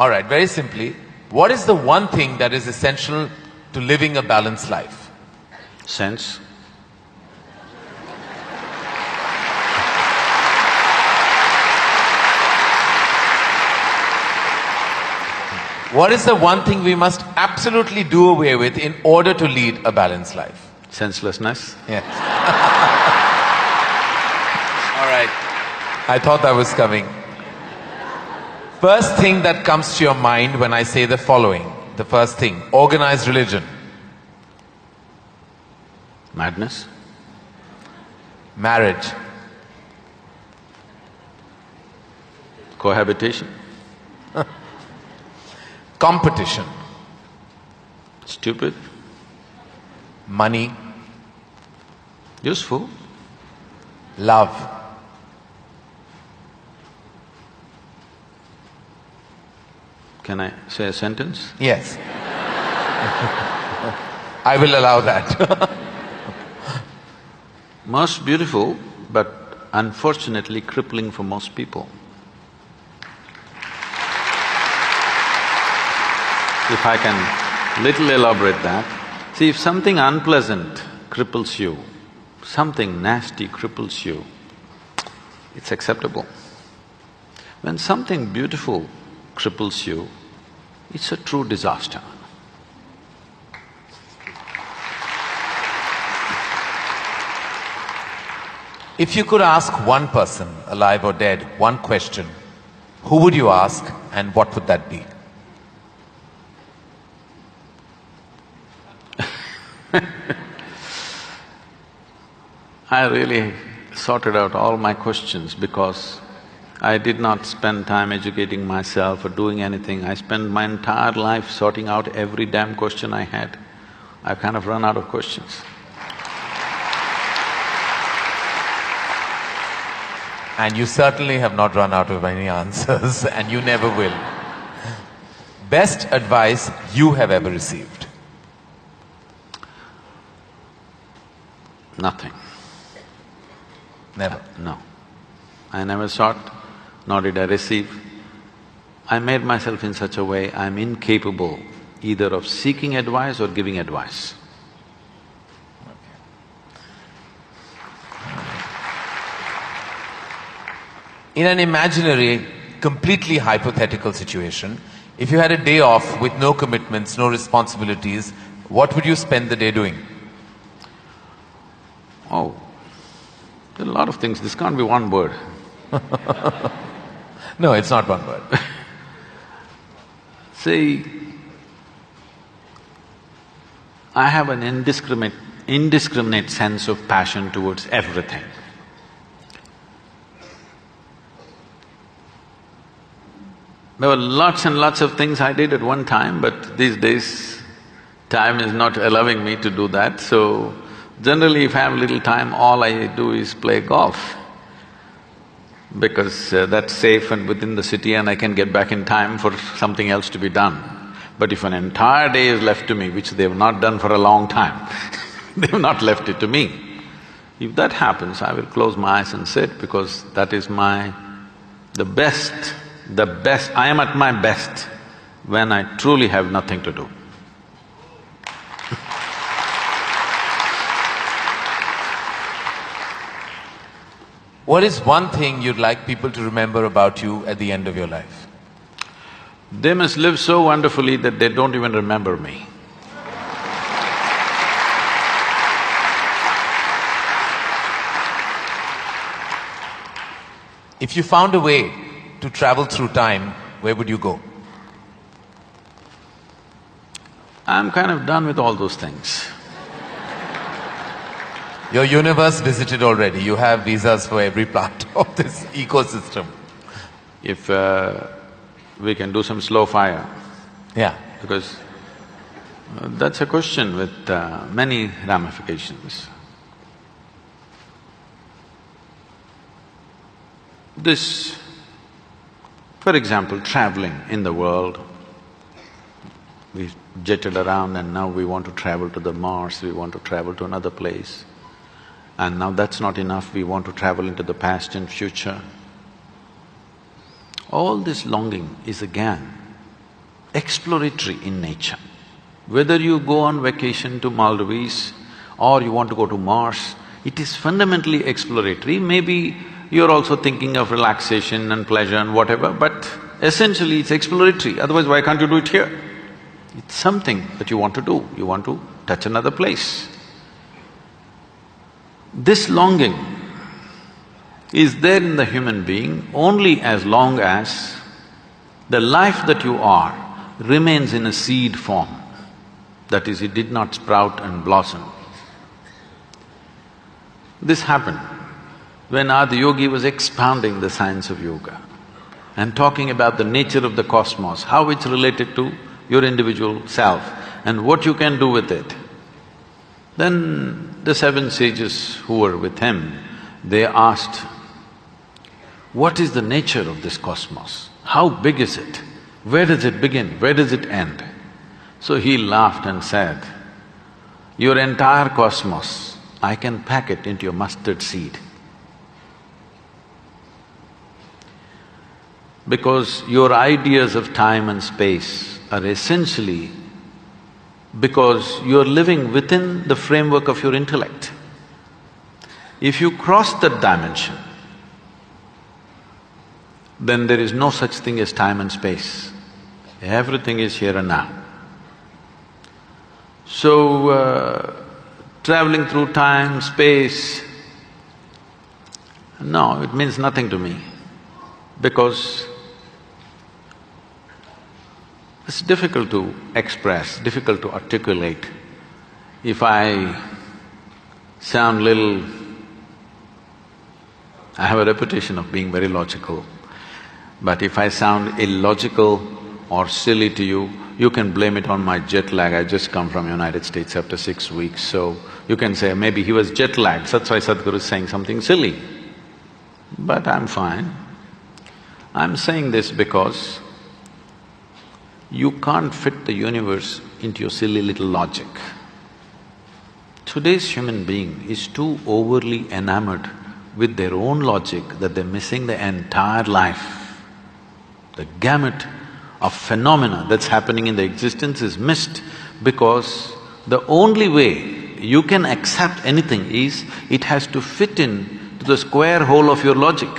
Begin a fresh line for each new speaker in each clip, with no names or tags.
Alright, very simply, what is the one thing that is essential to living a balanced life?
Sense.
What is the one thing we must absolutely do away with in order to lead a balanced life?
Senselessness.
Yes. Alright. I thought that was coming. First thing that comes to your mind when I say the following, the first thing, organized religion.
Madness.
Marriage.
Cohabitation.
Competition.
Stupid.
Money.
Useful.
Love.
Can I say a sentence?
Yes. I will allow that.
Most beautiful, but unfortunately crippling for most people. If I can little elaborate that, see, if something unpleasant cripples you, something nasty cripples you, it's acceptable. When something beautiful cripples you, it's a true disaster.
If you could ask one person, alive or dead, one question, who would you ask and what would that be?
I really sorted out all my questions because I did not spend time educating myself or doing anything. I spent my entire life sorting out every damn question I had. I've kind of run out of questions.
And you certainly have not run out of any answers and you never will. Best advice you have ever received?
Nothing.
Never?
No. I never sought, nor did I receive. I made myself in such a way I'm incapable either of seeking advice or giving advice.
In an imaginary, completely hypothetical situation, if you had a day off with no commitments, no responsibilities, what would you spend the day doing?
Oh, there are a lot of things, this can't be one word.
No, it's not one word.
See, I have an indiscriminate sense of passion towards everything. There were lots and lots of things I did at one time, but these days time is not allowing me to do that, so generally if I have little time, all I do is play golf. Because that's safe and within the city and I can get back in time for something else to be done. But if an entire day is left to me, which they've not done for a long time, they've not left it to me. If that happens, I will close my eyes and sit because that is the best, I am at my best when I truly have nothing to do.
What is one thing you'd like people to remember about you at the end of your life?
They must live so wonderfully that they don't even remember me.
If you found a way to travel through time, where would you go?
I'm kind of done with all those things.
Your universe visited already, you have visas for every part of this ecosystem.
If we can do some slow fire.
Yeah.
Because that's a question with many ramifications. This, for example, traveling in the world, we jetted around and now we want to travel to the Mars, we want to travel to another place. And now that's not enough, we want to travel into the past and future. All this longing is again exploratory in nature. Whether you go on vacation to Maldives or you want to go to Mars, it is fundamentally exploratory. Maybe you're also thinking of relaxation and pleasure and whatever, but essentially it's exploratory, otherwise why can't you do it here? It's something that you want to do, you want to touch another place. This longing is there in the human being only as long as the life that you are remains in a seed form. That is, it did not sprout and blossom. This happened when Adiyogi was expounding the science of yoga and talking about the nature of the cosmos, how it's related to your individual self and what you can do with it. Then the seven sages who were with him, they asked, what is the nature of this cosmos? How big is it? Where does it begin? Where does it end? So he laughed and said, your entire cosmos, I can pack it into a mustard seed. Because your ideas of time and space are essentially because you're living within the framework of your intellect. If you cross that dimension, then there is no such thing as time and space. Everything is here and now. So, traveling through time, space, no, it means nothing to me because it's difficult to express, difficult to articulate. If I sound little… I have a reputation of being very logical, but if I sound illogical or silly to you, you can blame it on my jet lag. I just come from United States after 6 weeks, so you can say maybe he was jet lagged, that's why Sadhguru is saying something silly. But I'm fine. I'm saying this because you can't fit the universe into your silly little logic. Today's human being is too overly enamored with their own logic that they're missing the entire life. The gamut of phenomena that's happening in the existence is missed because the only way you can accept anything is it has to fit in to the square hole of your logic.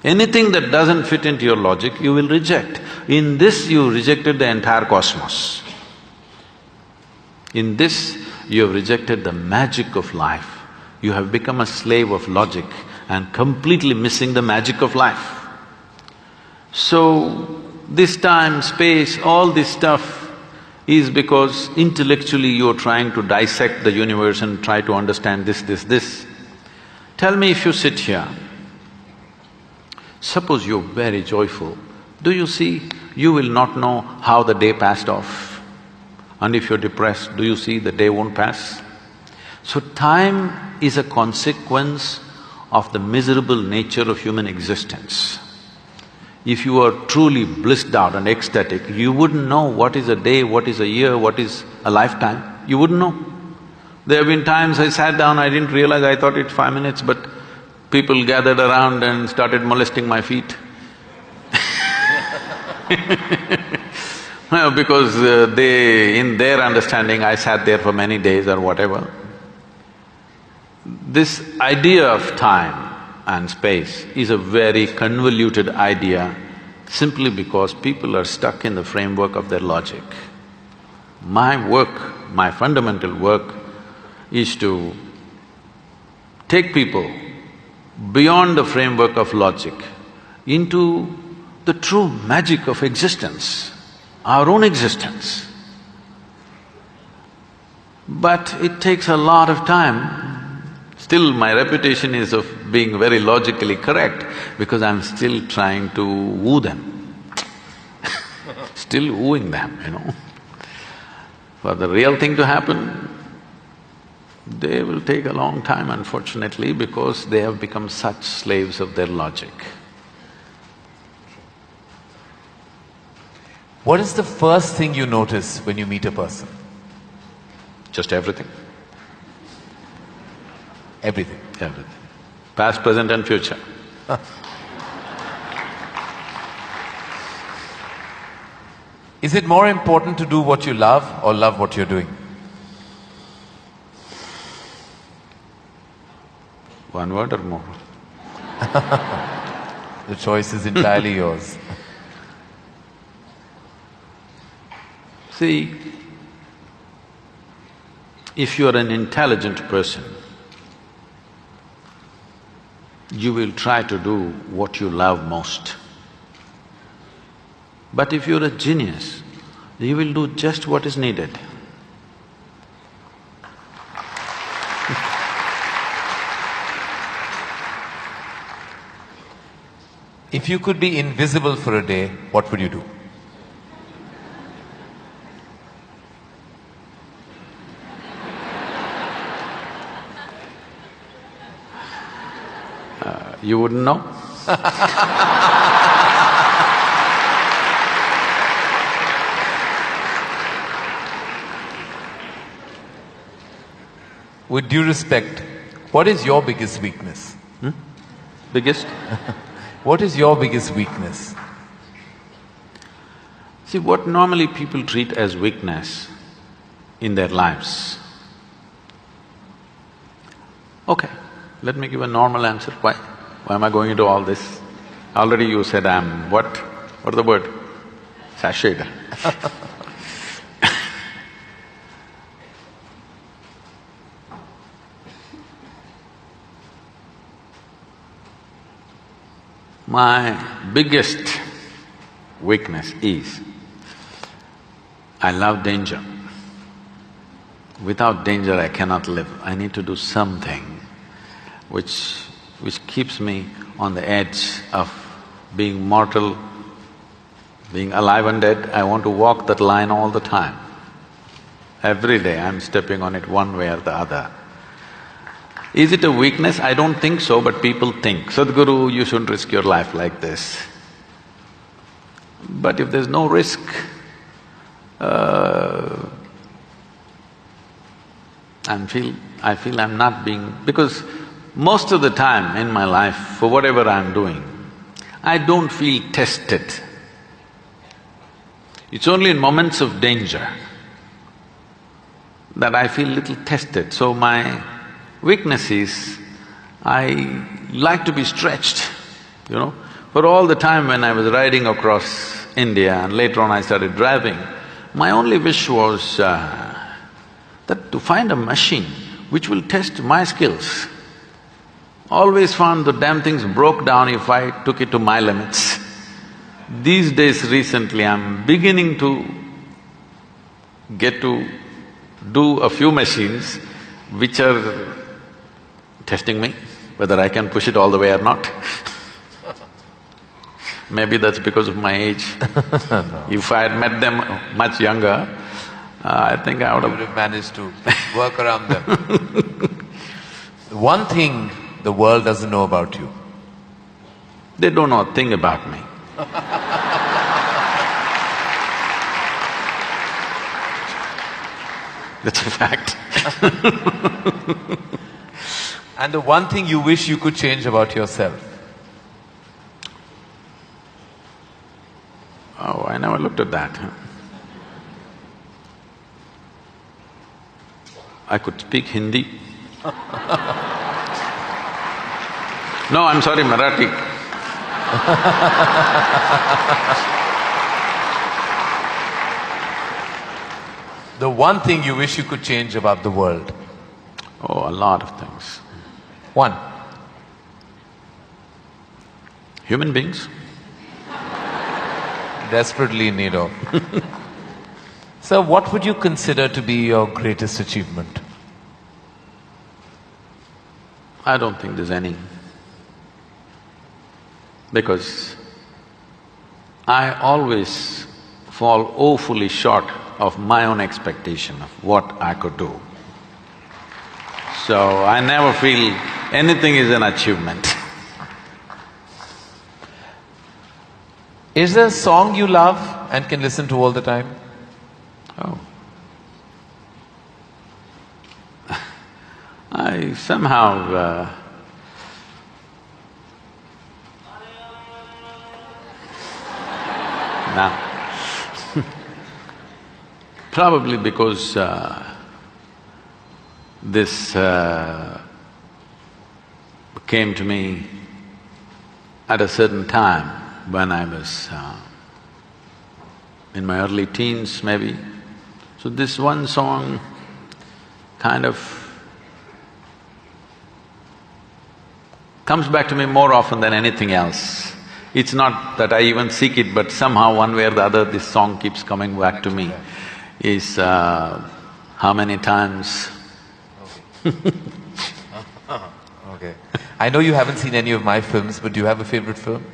Anything that doesn't fit into your logic, you will reject. In this, you rejected the entire cosmos. In this, you have rejected the magic of life. You have become a slave of logic and completely missing the magic of life. So, this time, space, all this stuff is because intellectually you're trying to dissect the universe and try to understand this. Tell me if you sit here, suppose you're very joyful, do you see, you will not know how the day passed off. And if you're depressed, do you see the day won't pass? So time is a consequence of the miserable nature of human existence. If you are truly blissed out and ecstatic, you wouldn't know what is a day, what is a year, what is a lifetime, you wouldn't know. There have been times I sat down, I didn't realize, I thought it's 5 minutes, but people gathered around and started molesting my feet. Because in their understanding, I sat there for many days or whatever. This idea of time and space is a very convoluted idea simply because people are stuck in the framework of their logic. My work, my fundamental work is to take people beyond the framework of logic into the true magic of existence, our own existence. But it takes a lot of time. Still, my reputation is of being very logically correct because I'm still trying to woo them still wooing them, you know. For the real thing to happen, they will take a long time, unfortunately, because they have become such slaves of their logic.
What is the first thing you notice when you meet a person?
Just everything.
Everything.
Everything. Past, present and future.
Is it more important to do what you love or love what you're doing?
One word or more?
The choice is entirely yours.
See, if you are an intelligent person, you will try to do what you love most. But if you're a genius, you will do just what is needed.
If you could be invisible for a day, what would you do?
You wouldn't know?
With due respect, what is your biggest weakness?
Biggest?
What is your biggest weakness?
See, what normally people treat as weakness in their lives. Okay, let me give a normal answer. Why? Why am I going into all this? Already you said I'm what? What's the word? Sashayed. My biggest weakness is, I love danger. Without danger I cannot live. I need to do something which keeps me on the edge of being mortal, being alive and dead. I want to walk that line all the time. Every day I'm stepping on it one way or the other. Is it a weakness? I don't think so, but people think, Sadhguru, you shouldn't risk your life like this. But if there's no risk, I feel I'm not being… because most of the time in my life, for whatever I'm doing, I don't feel tested. It's only in moments of danger that I feel little tested. So my weakness is, I like to be stretched, you know. For all the time when I was riding across India and later on I started driving, my only wish was that to find a machine which will test my skills. Always found the damn things broke down if I took it to my limits. These days recently I'm beginning to get to do a few machines which are testing me, whether I can push it all the way or not. Maybe that's because of my age.
No.
If I had met them much younger, I think I would
You would have managed to work around them. One thing the world doesn't know about you.
They don't know a thing about me. That's a fact.
And the one thing you wish you could change about yourself.
Oh, I never looked at that. I could speak Hindi. No, I'm sorry, Marathi.
The one thing you wish you could change about the world.
Oh, a lot of things.
One.
Human beings.
Desperately in need of. So what would you consider to be your greatest achievement?
I don't think there's any. Because I always fall woefully short of my own expectation of what I could do. So I never feel anything is an achievement.
Is there a song you love and can listen to all the time?
Oh. I somehow nah. Probably because this came to me at a certain time when I was in my early teens maybe. So this one song kind of comes back to me more often than anything else. It's not that I even seek it, but somehow one way or the other this song keeps coming back to me. Is how many times…
Okay. I know you haven't seen any of my films, but do you have a favorite film?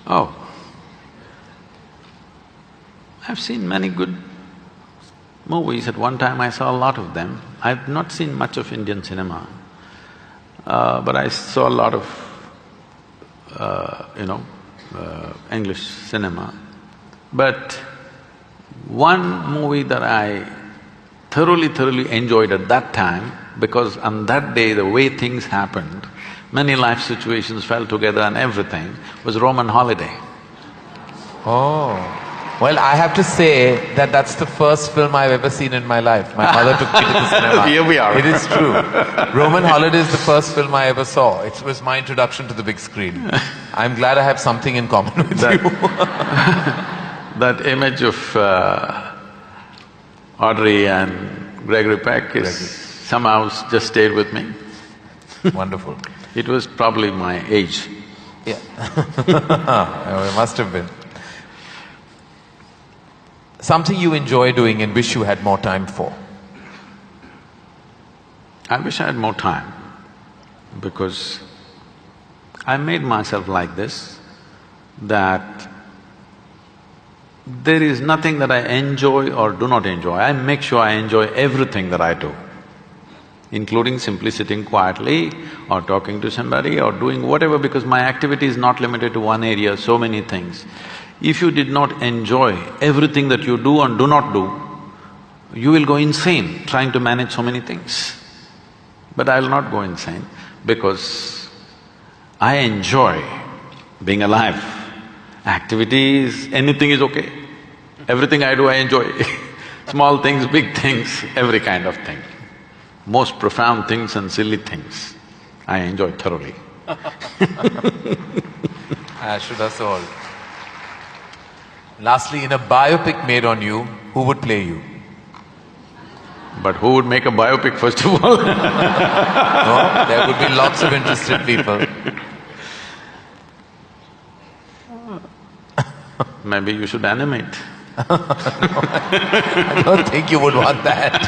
Oh, I've seen many good movies. At one time I saw a lot of them. I've not seen much of Indian cinema, but I saw a lot of, English cinema. But one movie that I thoroughly enjoyed at that time, because on that day the way things happened, many life situations fell together and everything, was Roman Holiday.
Oh, well, I have to say that that's the first film I've ever seen in my life. My mother took me to the cinema.
Here we are.
It is true. Roman Holiday is the first film I ever saw. It was my introduction to the big screen. I'm glad I have something in common with you.
That image of Audrey and Gregory Peck is somehow just stayed with me.
Wonderful.
It was probably my age.
Yeah. It must have been. Something you enjoy doing and wish you had more time for?
I wish I had more time, because I made myself like this, that there is nothing that I enjoy or do not enjoy. I make sure I enjoy everything that I do, including simply sitting quietly or talking to somebody or doing whatever, because my activity is not limited to one area, so many things. If you did not enjoy everything that you do and do not do, you will go insane trying to manage so many things. But I'll not go insane, because I enjoy being alive. Activities, anything is okay. Everything I do, I enjoy. Small things, big things, every kind of thing. Most profound things and silly things, I enjoy thoroughly.
Should us all. Lastly, in a biopic made on you, who would play you?
But who would make a biopic first of all?
No, there would be lots of interested people.
Maybe you should animate.
No, I don't think you would want that.